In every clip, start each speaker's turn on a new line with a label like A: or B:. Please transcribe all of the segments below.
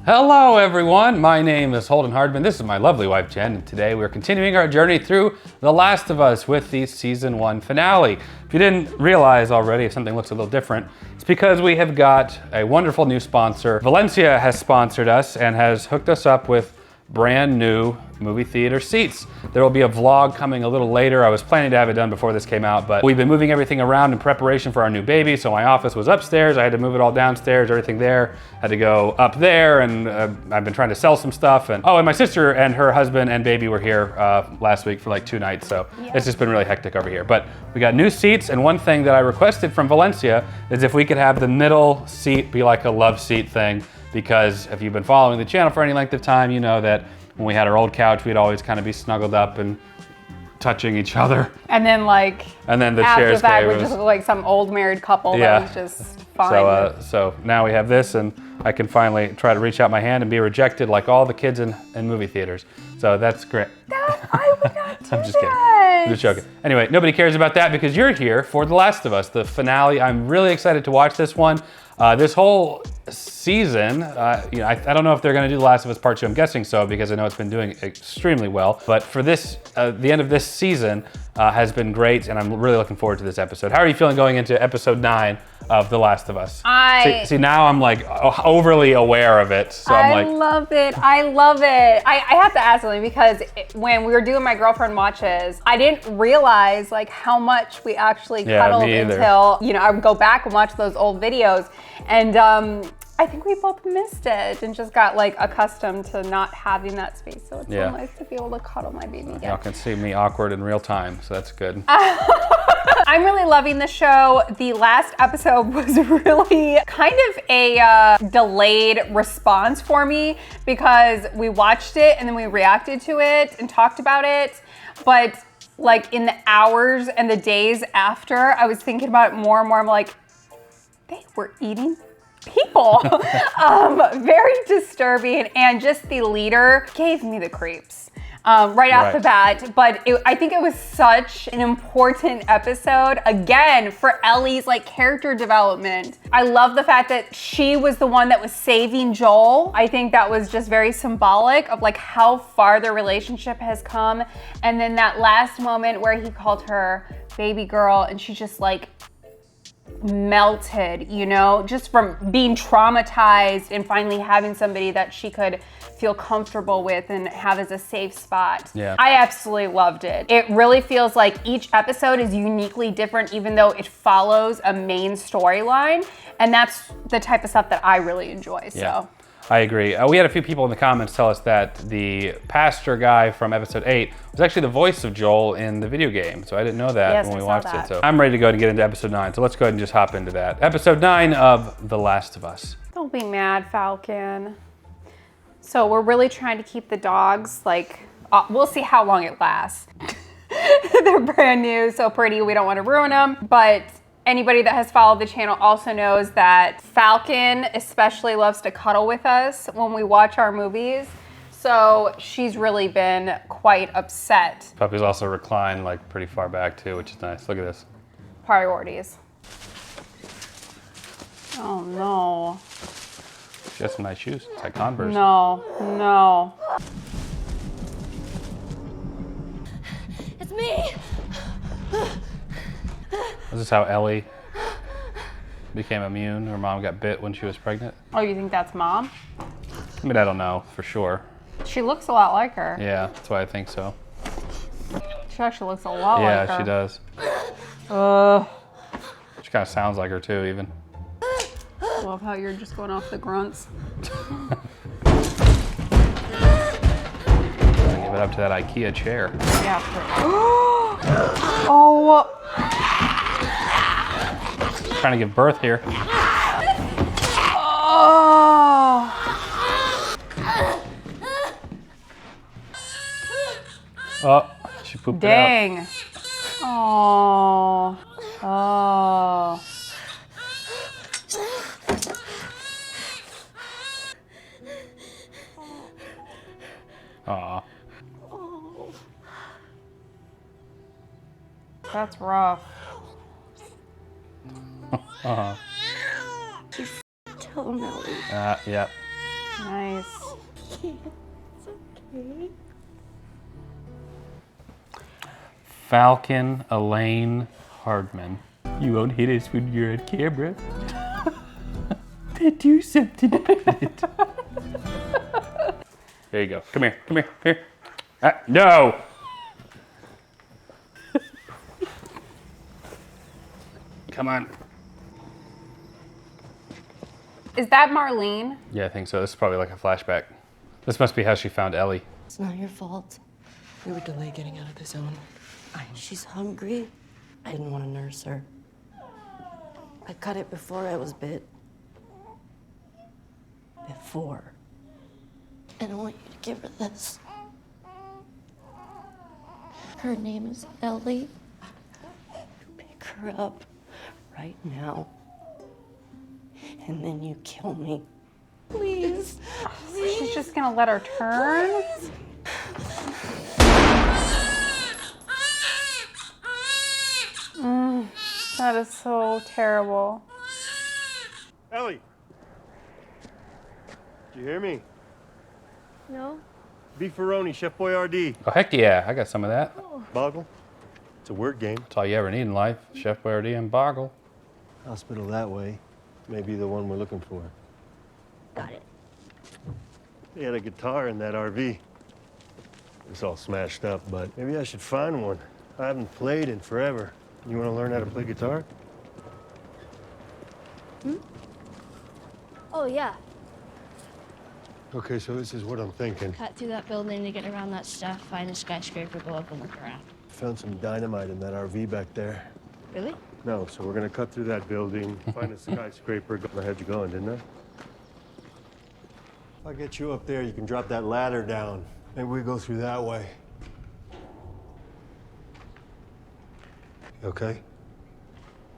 A: Hello everyone, my name is Holden Hardman. This is my lovely wife Jen, and today we're continuing our journey through The Last of Us with the season 1 finale. If you didn't realize already, if something looks a little different, it's because we have got a wonderful new sponsor. Valencia has sponsored us and has hooked us up with brand new movie theater seats. There will be a vlog coming a little later. I was planning to have it done before this came out, but we've been moving everything around in preparation for our new baby. So my office was upstairs. I had to move it all downstairs, everything there. Had to go up there, and I've been trying to sell some stuff. And my sister and her husband and baby were here last week for like 2 nights. So It's just been really hectic over here. But we got new seats, and one thing that I requested from Valencia is if we could have the middle seat be like a love seat thing. Because if you've been following the channel for any length of time, you know that when we had our old couch, we'd always kind of be snuggled up and touching each other.
B: And then
A: the chairs
B: that we just look like some old married couple that was just fine.
A: So now we have this, and I can finally try to reach out my hand and be rejected like all the kids in movie theaters. So that's great.
B: I would not do
A: I'm just kidding. I'm just joking. Anyway, nobody cares about that because you're here for The Last of Us, the finale. I'm really excited to watch this one. This whole season, I don't know if they're going to do The Last of Us Part 2. I'm guessing so because I know it's been doing extremely well. But for this, the end of this season has been great, and I'm really looking forward to this episode. How are you feeling going into episode 9 of The Last of Us? See, now I'm like overly aware of it. So I
B: love it. I love it. I have to ask something because when we were doing my girlfriend watches, I didn't realize like how much we actually cuddled until I would go back and watch those old videos. And I think we both missed it and just got like accustomed to not having that space. So it's so nice to be able to cuddle my baby again.
A: Y'all can see me awkward in real time, so that's good.
B: I'm really loving the show. The last episode was really kind of a delayed response for me because we watched it and then we reacted to it and talked about it. But like in the hours and the days after, I was thinking about it more and more. I'm like, they were eating people. Very disturbing, and just the leader gave me the creeps right off the bat. But I think it was such an important episode again for Ellie's like character development. I love the fact that she was the one that was saving Joel. I think that was just very symbolic of like how far their relationship has come. And then that last moment where he called her baby girl, and she just like melted, just from being traumatized and finally having somebody that she could feel comfortable with and have as a safe spot.
A: Yeah.
B: I absolutely loved it. It really feels like each episode is uniquely different, even though it follows a main storyline. And that's the type of stuff that I really enjoy.
A: Yeah. I agree. We had a few people in the comments tell us that the pastor guy from episode 8 was actually the voice of Joel in the video game. So I didn't know that when we watched it. So I'm ready to go and get into episode 9. So let's go ahead and just hop into that. Episode 9 of The Last of Us.
B: Don't be mad, Falcon. So we're really trying to keep the dogs, we'll see how long it lasts. They're brand new, so pretty, we don't want to ruin them. But anybody that has followed the channel also knows that Falcon especially loves to cuddle with us when we watch our movies. So she's really been quite upset.
A: Puppy's also reclined like pretty far back too, which is nice. Look at this.
B: Priorities. Oh no.
A: She has some nice shoes. It's like Converse.
B: No.
C: It's me.
A: This is how Ellie became immune. Her mom got bit when she was pregnant.
B: Oh, you think that's mom?
A: I mean, I don't know for sure.
B: She looks a lot like her.
A: Yeah, that's why I think so.
B: She actually looks a lot like her.
A: Yeah, she does. She kind of sounds like her too, even.
B: Love how you're just going off the grunts.
A: Give it up to that IKEA chair.
B: Yeah. Oh.
A: Trying to give birth here. Oh, she pooped it out.
B: Dang. Oh.
A: Aw.
B: That's rough.
C: Tell him, Ellie.
A: Yep.
B: Nice.
C: It's okay.
A: Falcon Elaine Hardman. You won't hit us when you're on camera. Do something about it. There you go. Come here. Come here. Here. No. Come on.
B: Is that Marlene?
A: Yeah, I think so. This is probably like a flashback. This must be how she found Ellie.
D: It's not your fault. We were delayed getting out of the zone. She's hungry. I didn't want to nurse her. I cut it before I was bit. Before. And I want you to give her this.
C: Her name is Ellie.
D: Pick her up right now. And then you kill me. Please.
B: She's just gonna let her turn? That is so terrible.
E: Ellie! Did you hear me?
C: No?
E: Beefaroni, Chef Boyardee.
A: Oh, heck yeah. I got some of that.
E: Boggle? It's a word game.
A: That's all you ever need in life. Chef Boyardee and Boggle.
E: Hospital that way. Maybe the one we're looking for.
C: Got it.
E: They had a guitar in that RV. It's all smashed up, but maybe I should find one. I haven't played in forever. You want to learn how to play guitar?
C: Oh, yeah.
E: Okay, so this is what I'm thinking.
C: Cut through that building to get around that stuff, find a skyscraper, go up and look around.
E: Found some dynamite in that RV back there.
C: Really?
E: No, so we're gonna cut through that building, find a skyscraper. I had you going, didn't I? If I get you up there, you can drop that ladder down. Maybe we go through that way. You okay?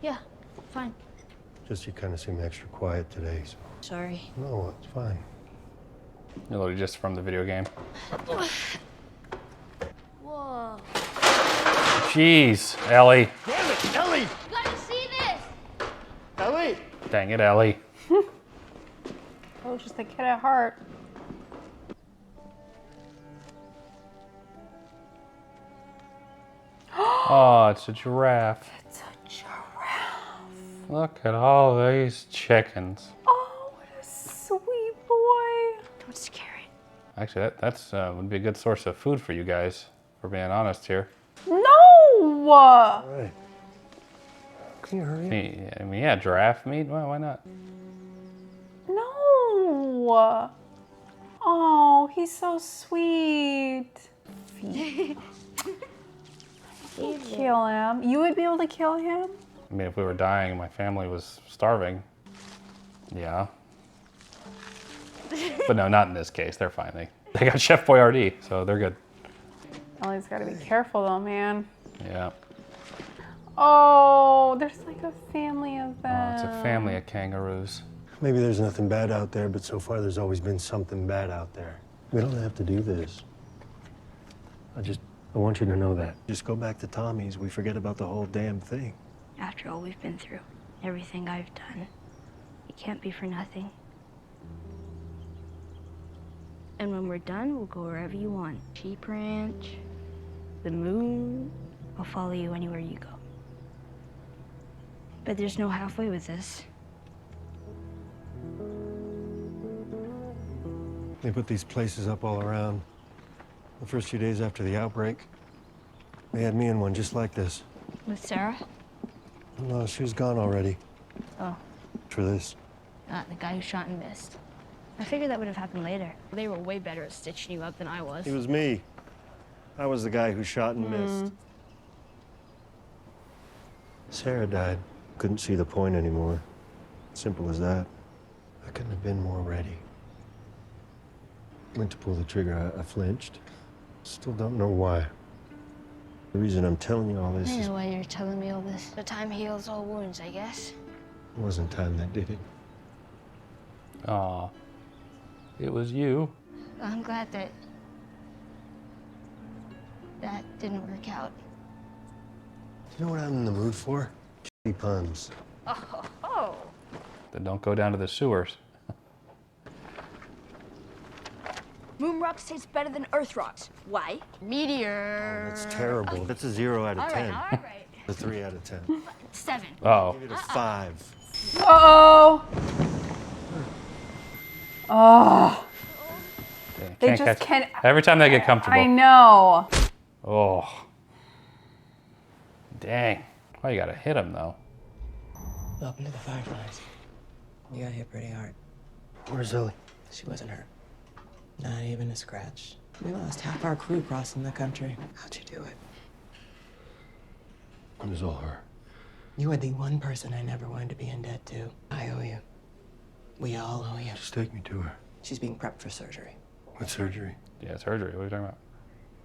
C: Yeah, fine.
E: Just you kind of seem extra quiet today, so.
C: Sorry.
E: No, it's fine.
A: You're literally just from the video game.
C: Whoa.
A: Jeez, Ellie.
E: Damn it, Ellie!
C: You gotta see this!
E: Ellie!
A: Dang it, Ellie.
B: Oh, just a kid at heart.
A: Oh, it's a giraffe.
B: It's a giraffe.
A: Look at all these chickens.
B: Oh, what a sweet boy.
C: Don't scare it.
A: Actually, that's would be a good source of food for you guys, for being honest here.
B: No!
E: All right. Can you hurry up?
A: I mean, yeah, giraffe meat. Well, why not?
B: No! Oh, he's so sweet. Kill him. You would be able to kill him?
A: I mean, if we were dying and my family was starving, yeah. But no, not in this case. They're fine. They got Chef Boyardee, so they're good.
B: Ellie's got to be careful though, man.
A: Yeah.
B: Oh, there's like a family of them.
A: Oh, it's a family of kangaroos.
E: Maybe there's nothing bad out there, but so far there's always been something bad out there. We don't have to do this. I want you to know that. Just go back to Tommy's. We forget about the whole damn thing.
C: After all we've been through, everything I've done, it can't be for nothing. And when we're done, we'll go wherever you want. Sheep Ranch, the moon. I'll follow you anywhere you go. But there's no halfway with this.
E: They put these places up all around. The first few days after the outbreak, they had me in one just like this.
C: With Sarah?
E: No, she was gone already.
C: Oh,
E: For this.
C: not the guy who shot and missed. I figured that would have happened later. They were way better at stitching you up than I was.
E: It was me. I was the guy who shot and missed. Sarah died. Couldn't see the point anymore. Simple as that. I couldn't have been more ready. Went to pull the trigger, I flinched. Still don't know why. The reason I'm telling you all this
C: I
E: is
C: know why you're telling me all this. The time heals all wounds, I guess.
E: it wasn't time that did it.
A: Aw. It was you.
C: I'm glad that didn't work out.
E: You know what I'm in the mood for? Shitty puns.
C: Oh.
A: Then don't go down to the sewers.
C: Moon rocks taste better than Earth rocks. Why? Meteor.
E: That's terrible. That's a 0 out of 10.
C: All right.
E: A 3 out of 10.
C: 7.
A: Oh.
E: Give it a 5.
B: Uh-oh. Oh. They
A: Can't
B: just
A: catch-
B: can't.
A: Every time they get comfortable.
B: I know.
A: Oh. Dang. Why you gotta hit him though?
D: Up into the fireflies. You got hit pretty hard.
E: Where's Ellie?
D: She wasn't hurt. Not even a scratch. We lost half our crew crossing the country. How'd you do it?
E: It was all her.
D: You are the one person I never wanted to be in debt to. I owe you. We all owe you.
E: Just take me to her.
D: She's being prepped for surgery.
E: What surgery?
A: Yeah, surgery. What are you talking about?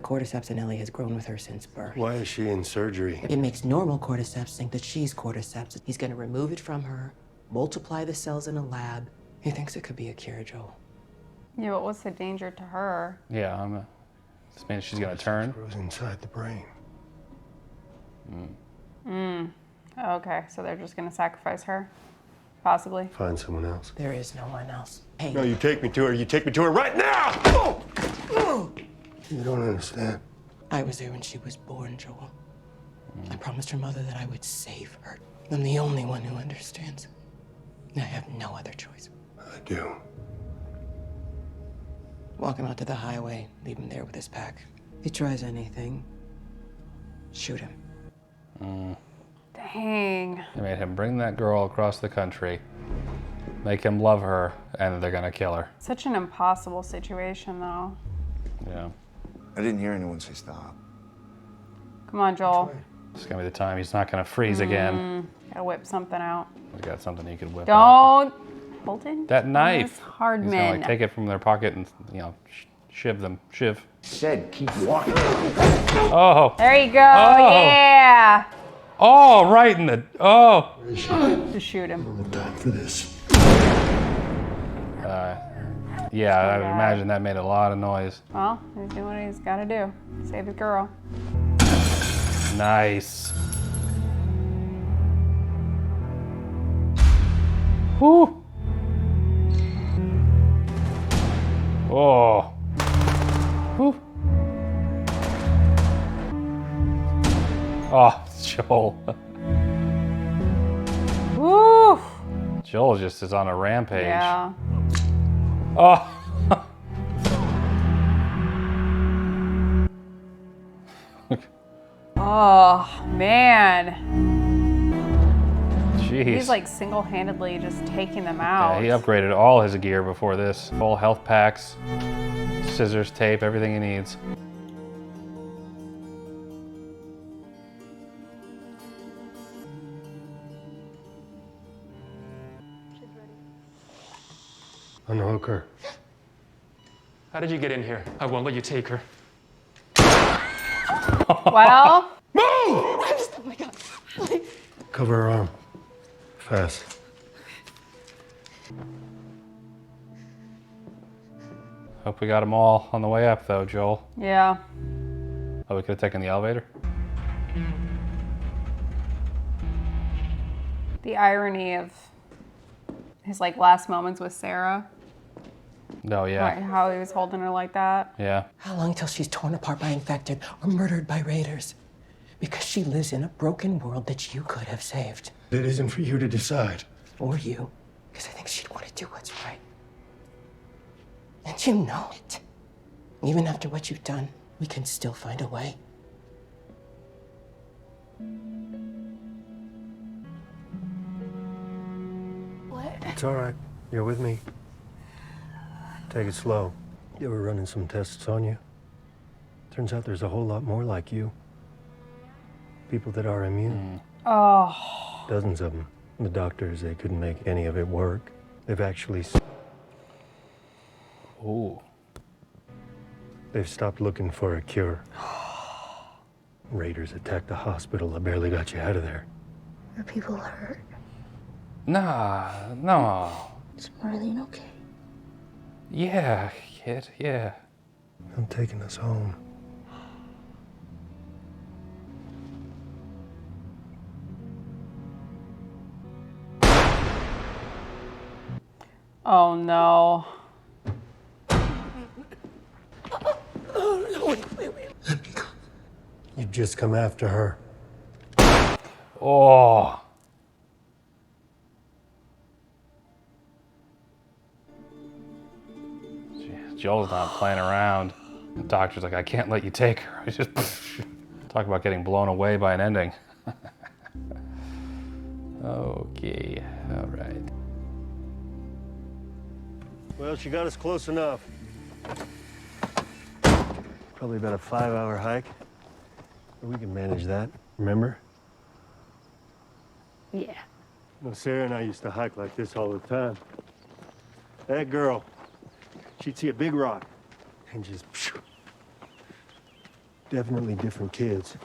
D: Cordyceps in Ellie has grown with her since birth.
E: Why is she in surgery?
D: It makes normal cordyceps think that she's cordyceps. He's gonna remove it from her, multiply the cells in a lab. He thinks it could be a cure, Joel.
B: Yeah, but what's the danger to her?
A: Yeah, this means she's gonna turn.
E: Grows inside the brain.
B: Okay, so they're just gonna sacrifice her? Possibly.
E: Find someone else.
D: There is no one else. Hey,
E: No, you take me to her. You take me to her right now! Oh! Oh! You don't understand.
D: I was there when she was born, Joel. I promised her mother that I would save her. I'm the only one who understands. I have no other choice.
E: I do.
D: Walk him out to the highway, leave him there with his pack. If he tries anything, shoot him.
B: Dang.
A: They made him bring that girl across the country, make him love her, and they're gonna kill her.
B: Such an impossible situation, though.
A: Yeah.
F: I didn't hear anyone say stop.
B: Come on, Joel.
A: It's gonna be the time he's not gonna freeze again.
B: Gotta whip something out.
A: He's got something he could whip out.
B: Don't. Holden?
A: That knife.
B: Miss Hardman.
A: He's gonna like take it from their pocket and, shiv them. Shiv.
F: Said keep walking.
A: Oh.
B: There you go.
A: Oh.
B: Yeah.
A: Oh, right in the. Oh.
B: Just shoot him.
E: No time for this.
A: Yeah, I would imagine that made a lot of noise.
B: Well, he's doing what he's gotta do. Save the girl.
A: Nice. Whew. Oh. Whew. Oh, Joel.
B: Woo!
A: Joel just is on a rampage.
B: Yeah.
A: Oh.
B: Oh, man.
A: Jeez.
B: He's like single-handedly just taking them out.
A: Yeah, he upgraded all his gear before this. Full health packs, scissors, tape, everything he needs.
E: Unhook her.
G: How did you get in here? I won't let you take her.
B: Well,
D: Oh my God.
E: Cover her arm. Fast.
A: Hope we got them all on the way up though, Joel.
B: yeah.
A: Oh, we could have taken the elevator?
B: The irony of his like last moments with Sarah.
A: No, yeah.
B: Right, how he was holding her like that.
A: Yeah.
D: How long till she's torn apart by infected or murdered by raiders? Because she lives in a broken world that you could have saved.
E: It isn't for you to decide.
D: Or you. Because I think she'd want to do what's right. And you know it. Even after what you've done, we can still find a way.
E: It's all right. You're with me. Take it slow. You were running some tests on you. Turns out there's a whole lot more like you. People that are immune.
B: Oh.
E: Dozens of them. The doctors, they couldn't make any of it work. They've actually...
A: Ooh.
E: They've stopped looking for a cure. Raiders attacked the hospital that barely got you out of there.
C: Are people hurt?
A: Nah, no.
C: Is Marlene okay?
A: Yeah, kid, yeah.
E: I'm taking us home.
B: Oh no.
E: You've just come after her.
A: Oh. Joel's not playing around. The doctor's like, I can't let you take her. He's just talk about getting blown away by an ending. Okay, all right.
E: Well, she got us close enough. Probably about a 5-hour hike. But we can manage that, remember?
C: Yeah.
E: Well, Sarah and I used to hike like this all the time. That girl, she'd see a big rock and just... Definitely different kids.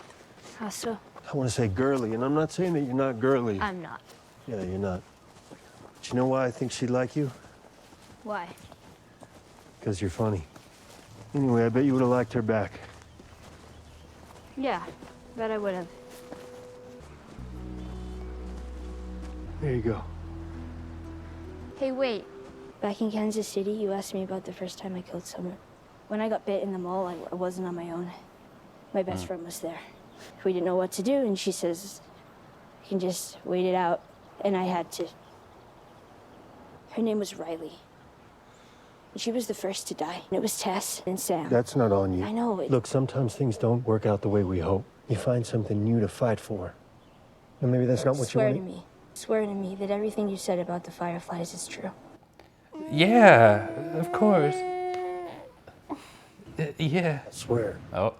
C: How so?
E: I want to say girly, and I'm not saying that you're not girly.
C: I'm not.
E: Yeah, you're not. But you know why I think she'd like you?
C: Why?
E: Because you're funny. Anyway, I bet you would have liked her back.
C: Yeah, bet I would have.
E: There you go.
C: Hey, wait. Back in Kansas City, you asked me about the first time I killed someone. When I got bit in the mall, I wasn't on my own. My best friend was there. We didn't know what to do, and she says, you can just wait it out. And I had to. Her name was Riley. And she was the first to die. And it was Tess and Sam.
E: That's not on you.
C: I know it.
E: Look, sometimes things don't work out the way we hope. You find something new to fight for. And maybe that's not what you
C: Swear
E: want.
C: to me. Swear to me that everything you said about the Fireflies is true.
A: Yeah, of course. Yeah.
E: I swear.
A: Oh.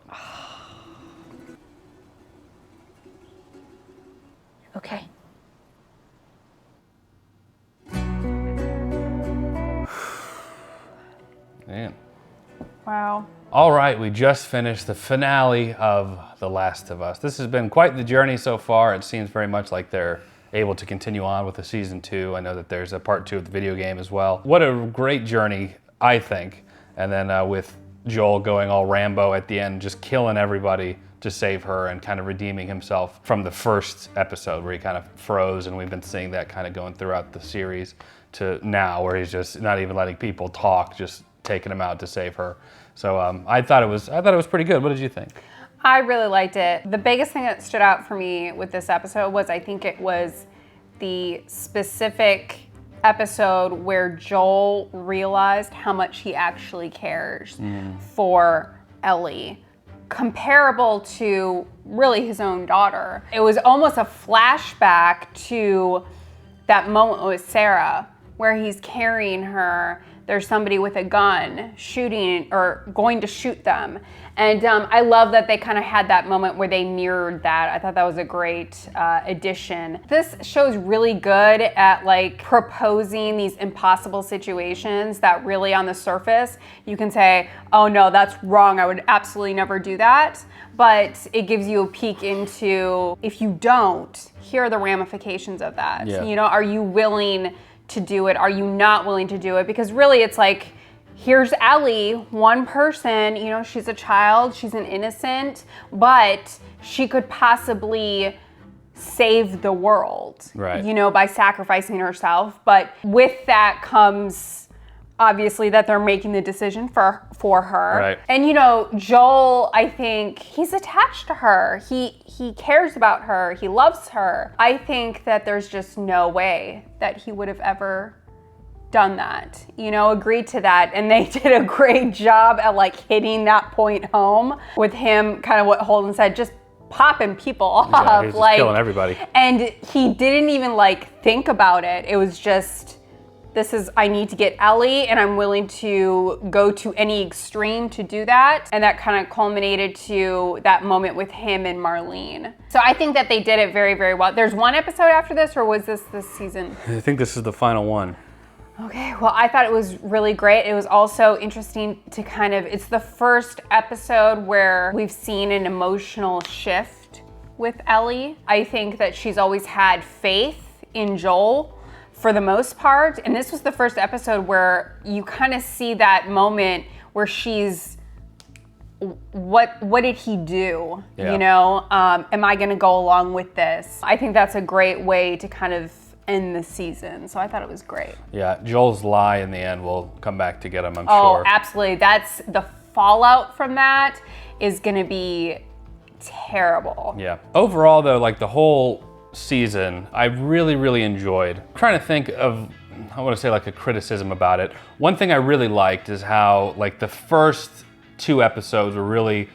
C: Okay.
A: Man.
B: Wow.
A: All right, we just finished the finale of The Last of Us. This has been quite the journey so far. It seems very much like they're able to continue on with the season 2. I know that there's a part 2 of the video game as well. What a great journey, I think. And then with Joel going all Rambo at the end, just killing everybody to save her and kind of redeeming himself from the first episode where he kind of froze, and we've been seeing that kind of going throughout the series to now where he's just not even letting people talk, just taking them out to save her. So I thought it was pretty good. What did you think?
B: I really liked it. The biggest thing that stood out for me with this episode was I think it was the specific episode where Joel realized how much he actually cares for Ellie, comparable to really his own daughter. It was almost a flashback to that moment with Sarah where he's carrying her. There's somebody with a gun shooting or going to shoot them. And I love that they kind of had that moment where they mirrored that. I thought that was a great addition. This show's really good at like proposing these impossible situations that really on the surface, you can say, oh no, that's wrong. I would absolutely never do that. But it gives you a peek into, if you don't, here are the ramifications of that.
A: Yeah.
B: You know, are you willing to do it? Are you not willing to do it? Because really it's like, here's Ellie, one person, you know, she's a child, she's an innocent, but she could possibly save the world,
A: right,
B: you know, by sacrificing herself. But with that comes obviously that they're making the decision for her.
A: Right.
B: And you know, Joel, I think he's attached to her. He cares about her. He loves her. I think that there's just no way that he would have ever done that, you know, agreed to that. And they did a great job at like hitting that point home with him, kind of what Holden said, just popping people off.
A: Yeah, he's just
B: like
A: killing everybody.
B: And he didn't even like think about it. It was just, I need to get Ellie and I'm willing to go to any extreme to do that. And that kind of culminated to that moment with him and Marlene. So I think that they did it very, very well. There's one episode after this, or was this season?
A: I think this is the final one.
B: Okay, well, I thought it was really great. It was also interesting to it's the first episode where we've seen an emotional shift with Ellie. I think that she's always had faith in Joel for the most part. And this was the first episode where you kind of see that moment where she's, what did he do?
A: Yeah.
B: You know, am I gonna go along with this? I think that's a great way to kind of end the season. So I thought it was great.
A: Yeah, Joel's lie in the end will come back to get him, I'm
B: Oh,
A: sure.
B: absolutely. That's the fallout from that is gonna be terrible.
A: Yeah. Overall though, like the whole season, I really, really enjoyed. I'm trying to think of, I want to say like a criticism about it. One thing I really liked is how like the first 2 episodes were really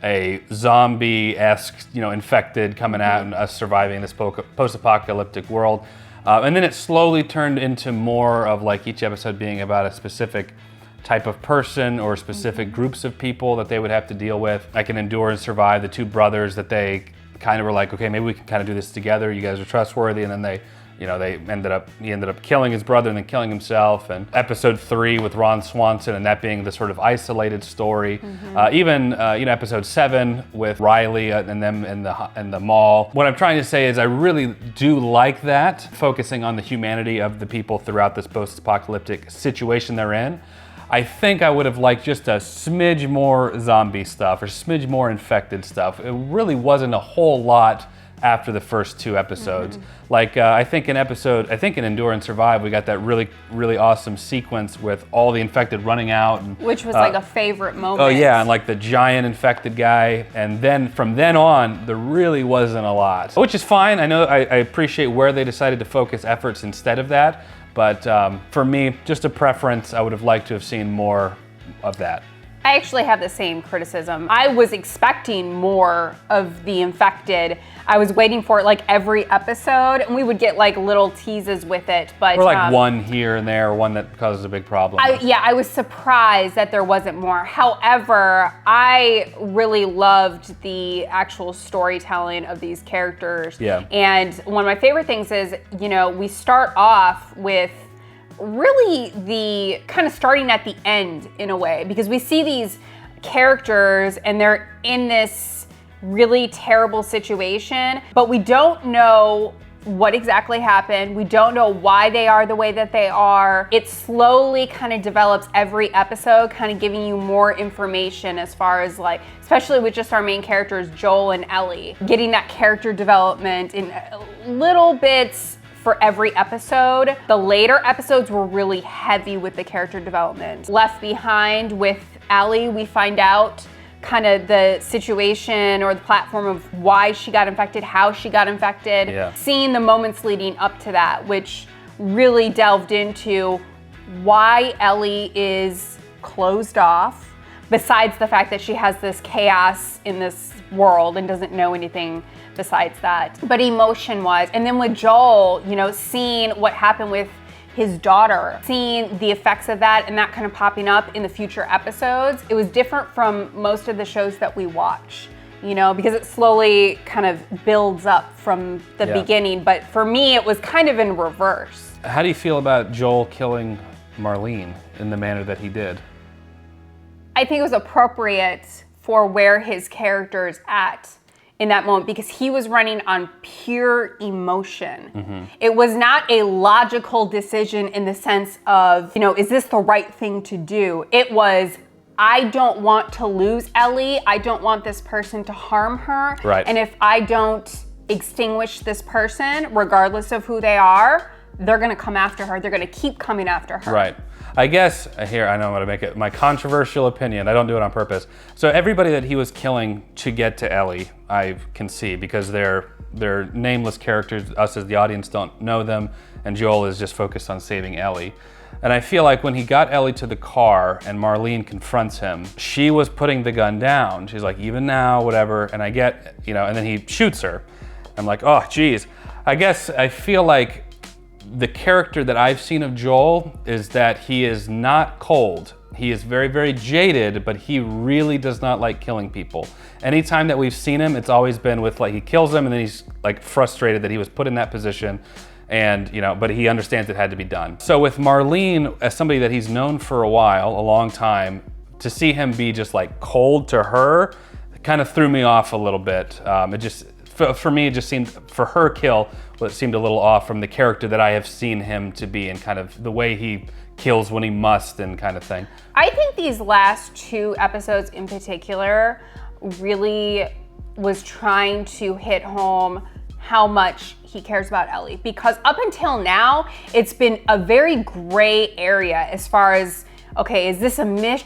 A: a zombie-esque, infected coming out and us surviving this post-apocalyptic world. And then it slowly turned into more of like each episode being about a specific type of person or specific groups of people that they would have to deal with. I Can Endure and Survive, the 2 brothers that they kind of were like, okay, maybe we can kind of do this together. You guys are trustworthy. And then he ended up killing his brother and then killing himself. And episode 3 with Ron Swanson and that being the sort of isolated story. Even episode 7 with Riley and them in the mall. What I'm trying to say is I really do like that, focusing on the humanity of the people throughout this post-apocalyptic situation they're in. I think I would have liked just a smidge more zombie stuff or smidge more infected stuff. It really wasn't a whole lot after the first 2 episodes. Like I think in Endure and Survive, we got that really, really awesome sequence with all the infected running out. And,
B: which was like a favorite moment.
A: Oh yeah, and like the giant infected guy. And then from then on, there really wasn't a lot. Which is fine, I know I appreciate where they decided to focus efforts instead of that. But for me, just a preference, I would have liked to have seen more of that.
B: I actually have the same criticism. I was expecting more of the infected. I was waiting for it like every episode, and we would get like little teases with it. But
A: or like one here and there, one that causes a big problem.
B: I was surprised that there wasn't more. However, I really loved the actual storytelling of these characters.
A: Yeah.
B: And one of my favorite things is, we start off with really the kind of starting at the end in a way, because we see these characters and they're in this really terrible situation, but we don't know what exactly happened. We don't know why they are the way that they are. It slowly kind of develops every episode, kind of giving you more information as far as like, especially with just our main characters, Joel and Ellie, getting that character development in little bits for every episode. The later episodes were really heavy with the character development. Left Behind with Ellie, we find out kind of the situation or the platform of why she got infected, how she got infected, seeing the moments leading up to that, which really delved into why Ellie is closed off, besides the fact that she has this chaos in this world and doesn't know anything besides that. But emotion-wise, and then with Joel, seeing what happened with his daughter, seeing the effects of that and that kind of popping up in the future episodes, it was different from most of the shows that we watch, because it slowly kind of builds up from the beginning. But for me, it was kind of in reverse.
A: How do you feel about Joel killing Marlene in the manner that he did?
B: I think it was appropriate for where his character's at in that moment, because he was running on pure emotion. It was not a logical decision in the sense of, is this the right thing to do? It was, I don't want to lose Ellie. I don't want this person to harm her.
A: Right.
B: And if I don't extinguish this person, regardless of who they are, they're gonna come after her. They're gonna keep coming after her.
A: Right. I guess, here, I know I'm gonna make it my controversial opinion. I don't do it on purpose. So everybody that he was killing to get to Ellie, I can see, because they're nameless characters. Us as the audience don't know them, and Joel is just focused on saving Ellie. And I feel like when he got Ellie to the car and Marlene confronts him, she was putting the gun down. She's like, even now, whatever. And I get, and then he shoots her. I'm like, oh, geez. I guess I feel like the character that I've seen of Joel is that he is not cold. He is very, very jaded, but he really does not like killing people. Anytime that we've seen him, it's always been with like, he kills them and then he's like frustrated that he was put in that position, and but he understands it had to be done. So with Marlene, as somebody that he's known for a while, a long time, to see him be just like cold to her, it kind of threw me off a little bit. It just, for me, it just seemed, for her kill, it seemed a little off from the character that I have seen him to be, and kind of the way he kills when he must and kind of thing.
B: I think these last 2 episodes in particular really was trying to hit home how much he cares about Ellie, because up until now, it's been a very gray area as far as okay, is this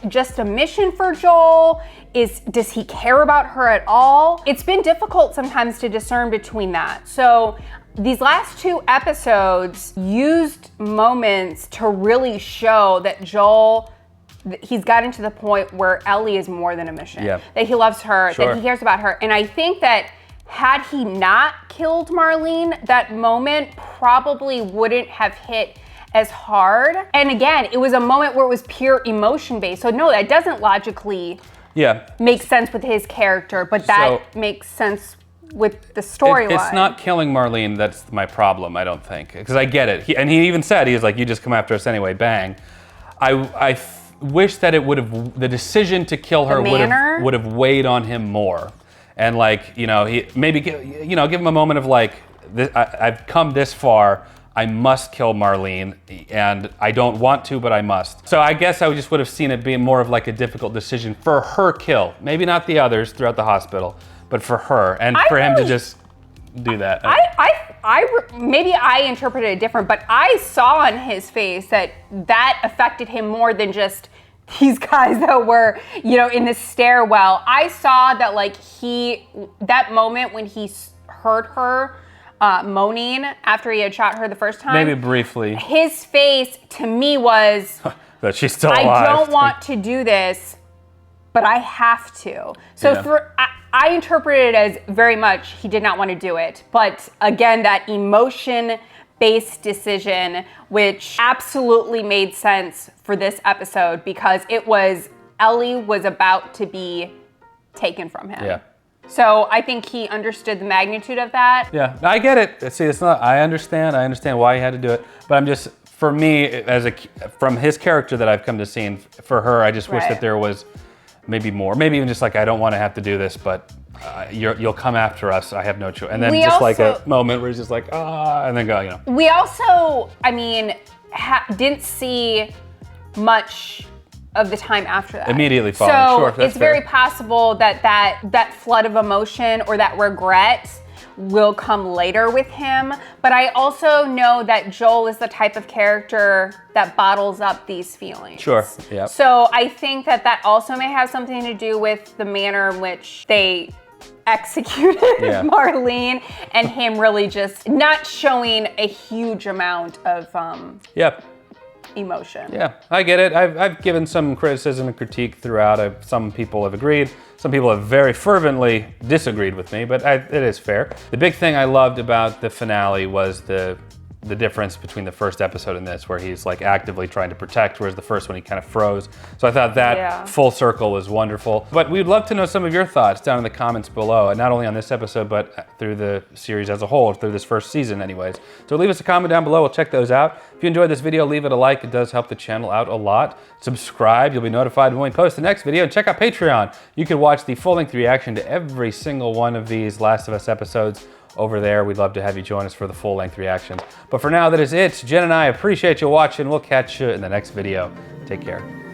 B: just a mission for Joel? Does he care about her at all? It's been difficult sometimes to discern between that. So these last 2 episodes used moments to really show that Joel, he's gotten to the point where Ellie is more than a mission.
A: Yeah.
B: That he loves her,
A: Sure.
B: that he cares about her. And I think that had he not killed Marlene, that moment probably wouldn't have hit as hard. And again, it was a moment where it was pure emotion based. So no, that doesn't logically make sense with his character, but that makes sense with the storyline.
A: It's not killing Marlene that's my problem, I don't think. Because I get it. And he even said, he was like, you just come after us anyway, bang. I wish that it would have, the decision to kill her would have weighed on him more. And like, you know, he maybe, you know, give him a moment of like, I've come this far, I must kill Marlene, and I don't want to, but I must. So I guess I just would have seen it being more of like a difficult decision for her kill. Maybe not the others throughout the hospital, but for her, and for him to just do that.
B: Maybe I interpreted it different, but I saw on his face that affected him more than just these guys that were, you know, in the stairwell. I saw that like that moment when he heard her moaning after he had shot her the first time.
A: Maybe briefly.
B: His face to me was
A: that she's still alive.
B: I don't want to do this, but I have to. So I interpreted it as very much he did not want to do it. But again, that emotion-based decision, which absolutely made sense for this episode because Ellie was about to be taken from him.
A: Yeah.
B: So I think he understood the magnitude of that.
A: Yeah, I get it. See, it's not, I understand why he had to do it, but I'm just, for me, from his character that I've come to see, for her, I just wish that there was maybe more. Maybe even just like, I don't want to have to do this, but you'll come after us. I have no choice. And then like a moment where he's just like, and then go, you know.
B: We also, I mean, didn't see much of the time after that.
A: Immediately following,
B: so it's very possible that flood of emotion or that regret will come later with him. But I also know that Joel is the type of character that bottles up these feelings.
A: Sure, yeah.
B: So I think that also may have something to do with the manner in which they executed Marlene and him really just not showing a huge amount of emotion.
A: Yeah, I get it. I've given some criticism and critique throughout. Some people have agreed. Some people have very fervently disagreed with me, but it is fair. The big thing I loved about the finale was the difference between the first episode and this, where he's like actively trying to protect, whereas the first one he kind of froze. So I thought that full circle was wonderful. But we'd love to know some of your thoughts down in the comments below, and not only on this episode, but through the series as a whole, through this first season anyways. So leave us a comment down below, we'll check those out. If you enjoyed this video, leave it a like, it does help the channel out a lot. Subscribe, you'll be notified when we post the next video, and check out Patreon. You can watch the full-length reaction to every single one of these Last of Us episodes over there. We'd love to have you join us for the full-length reactions. But for now, that is it. Jen and I appreciate you watching. We'll catch you in the next video. Take care.